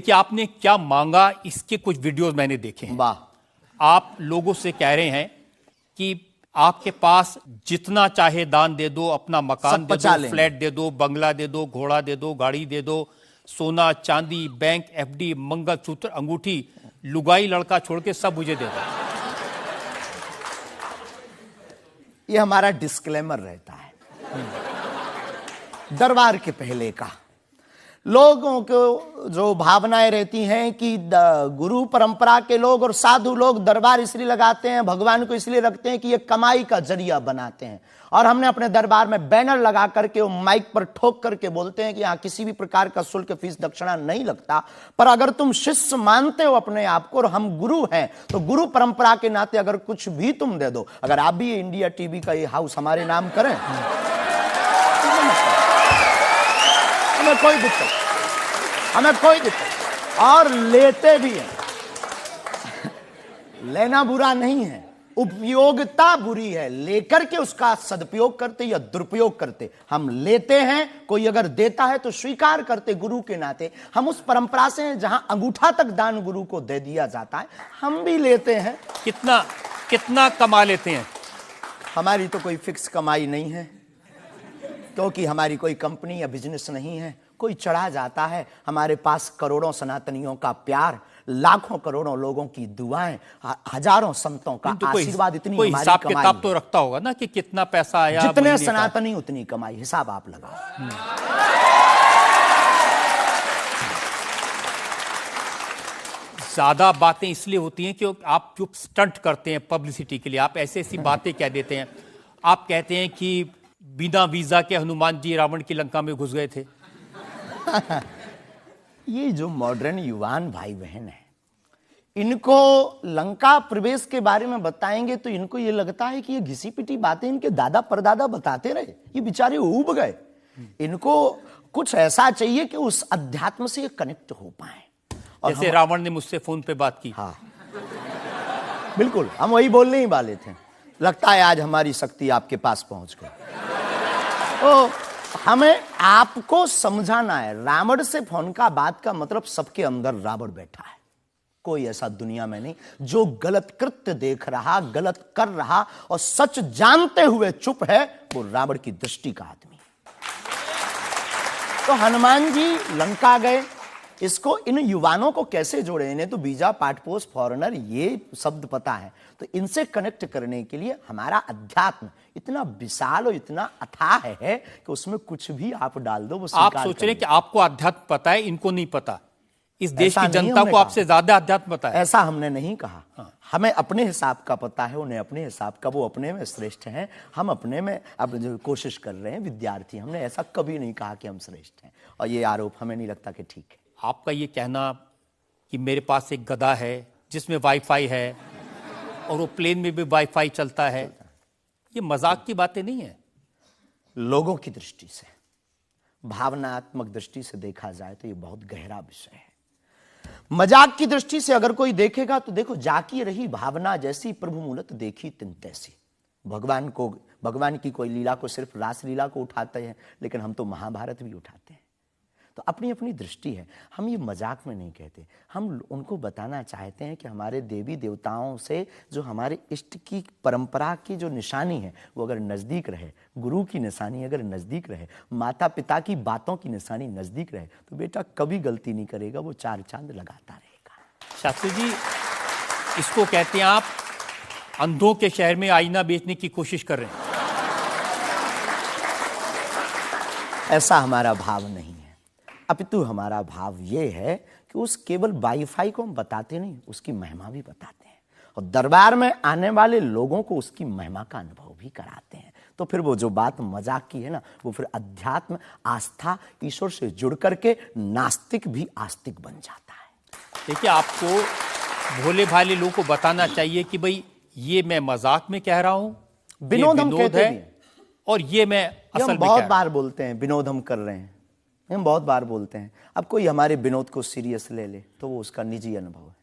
कि आपने क्या मांगा, इसके कुछ वीडियोस मैंने देखे हैं। वाह। आप लोगों से कह रहे हैं कि आपके पास जितना चाहे दान दे दो, अपना मकान दे दो, फ्लैट दे दो, बंगला दे दो, घोड़ा दे दो, गाड़ी दे दो, सोना चांदी, बैंक, एफडी, मंगलसूत्र, अंगूठी, लुगाई लड़का छोड़ के सब मुझे दे दो। ये हमारा डिस्क्लेमर रहता है दरबार के पहले का। लोगों को जो भावनाएं रहती हैं कि गुरु परंपरा के लोग और साधु लोग दरबार इसलिए लगाते हैं, भगवान को इसलिए रखते हैं कि ये कमाई का जरिया बनाते हैं। और हमने अपने दरबार में बैनर लगा करके वो माइक पर ठोक करके बोलते हैं कि यहाँ किसी भी प्रकार का शुल्क, फीस, दक्षिणा नहीं लगता। पर अगर तुम शिष्य मानते हो अपने आप को और हम गुरु हैं, तो गुरु परंपरा के नाते अगर कुछ भी तुम दे दो, अगर आप भी इंडिया टीवी का ये हाउस हमारे नाम करें, हमें कोई दिक्कत, और लेते भी हैं। लेना बुरा नहीं है, उपयोगिता बुरी है। लेकर के उसका सदुपयोग करते या दुरुपयोग करते। हम लेते हैं, कोई अगर देता है तो स्वीकार करते गुरु के नाते। हम उस परंपरा से हैं जहां अंगूठा तक दान गुरु को दे दिया जाता है, हम भी लेते हैं। कितना कमा लेते हैं? हमारी तो कोई फिक्स कमाई नहीं है, क्योंकि हमारी कोई कंपनी या बिजनेस नहीं है। कोई चढ़ा जाता है, हमारे पास करोड़ों सनातनियों का प्यार, लाखों करोड़ों लोगों की दुआएं, हजारों संतों का आशीर्वाद, इतनी कोई हमारी हिसाब कमाई किताब तो रखता होगा ना कि कितना पैसा आया। जितने सनातनी उतनी कमाई, हिसाब आप लगाओ। ज्यादा बातें इसलिए होती हैं कि आप जो स्टंट करते हैं पब्लिसिटी के लिए, आप ऐसी ऐसी बातें कह देते हैं। आप कहते हैं कि बिना वीजा के हनुमान जी रावण की लंका में घुस गए थे। ये जो मॉडर्न युवान भाई बहन है, इनको लंका प्रवेश के बारे में बताएंगे तो इनको ये लगता है कि ये घिसी पिटी बातें इनके दादा परदादा बताते रहे, ये बेचारे ऊब गए। इनको कुछ ऐसा चाहिए कि उस अध्यात्म से कनेक्ट हो पाए। और जैसे रावण ने मुझसे फोन पे बात की। हाँ बिल्कुल, हम वही बोलने ही वाले थे। लगता है आज हमारी शक्ति आपके पास पहुंच गई। तो हमें आपको समझाना है, रावण से फोन का बात का मतलब सबके अंदर रावण बैठा है। कोई ऐसा दुनिया में नहीं जो गलत कृत्य देख रहा, गलत कर रहा और सच जानते हुए चुप है, वो रावण की दृष्टि का आदमी। तो हनुमान जी लंका गए, इसको इन युवानों को कैसे जोड़े? इन्हें तो वीजा, पासपोर्ट, फॉरेनर ये शब्द पता है। तो इनसे कनेक्ट करने के लिए हमारा अध्यात्म इतना विशाल और इतना अथाह है कि उसमें कुछ भी आप डाल दो वो आप सोच रहे हैं कि आपको अध्यात्म पता है, इनको नहीं पता। इस देश की जनता को आपसे ज्यादा अध्यात्म पता है। ऐसा हमने नहीं कहा। हाँ। हमें अपने हिसाब का पता है, उन्हें अपने हिसाब का। वो अपने में श्रेष्ठ हैं, हम अपने में अब जो कोशिश कर रहे हैं विद्यार्थी। हमने ऐसा कभी नहीं कहा कि हम श्रेष्ठ हैं, और ये आरोप हमें नहीं लगता कि ठीक है। आपका ये कहना कि मेरे पास एक गधा है जिसमें वाईफाई है और वो प्लेन में भी वाईफाई चलता है, ये मजाक की बातें नहीं है। लोगों की दृष्टि से, भावनात्मक दृष्टि से देखा जाए तो ये बहुत गहरा विषय है। मजाक की दृष्टि से अगर कोई देखेगा तो देखो, जाकी रही भावना जैसी प्रभु मूलत देखी तिन तैसी। भगवान की कोई लीला को सिर्फ रास लीला को उठाते हैं, लेकिन हम तो महाभारत भी उठाते हैं। तो अपनी अपनी दृष्टि है, हम ये मजाक में नहीं कहते। हम उनको बताना चाहते हैं कि हमारे देवी देवताओं से जो हमारे इष्ट की परंपरा की जो निशानी है वो अगर नज़दीक रहे, गुरु की निशानी अगर नज़दीक रहे, माता पिता की बातों की निशानी नज़दीक रहे, तो बेटा कभी गलती नहीं करेगा, वो चार चांद लगाता रहेगा। शास्त्री जी, इसको कहते हैं आप अंधों के शहर में आईना बेचने की कोशिश कर रहे हैं। ऐसा हमारा भाव नहीं है, अपितु हमारा भाव ये है कि उस केवल वाईफाई को हम बताते नहीं, उसकी महिमा भी बताते हैं, और दरबार में आने वाले लोगों को उसकी महिमा का अनुभव भी कराते हैं। तो फिर वो जो बात मजाक की है ना, वो फिर अध्यात्म, आस्था, ईश्वर से जुड़ करके नास्तिक भी आस्तिक बन जाता है। देखिए, आपको भोले भाले लोगों को बताना चाहिए कि भाई ये मैं मजाक में कह रहा हूं, विनोद हम कहते हैं, और ये मैं असल में बहुत बार बोलते हैं विनोद हम कर रहे हैं, हम बहुत बार बोलते हैं। अब कोई हमारे विनोद को सीरियस ले ले तो वो उसका निजी अनुभव है।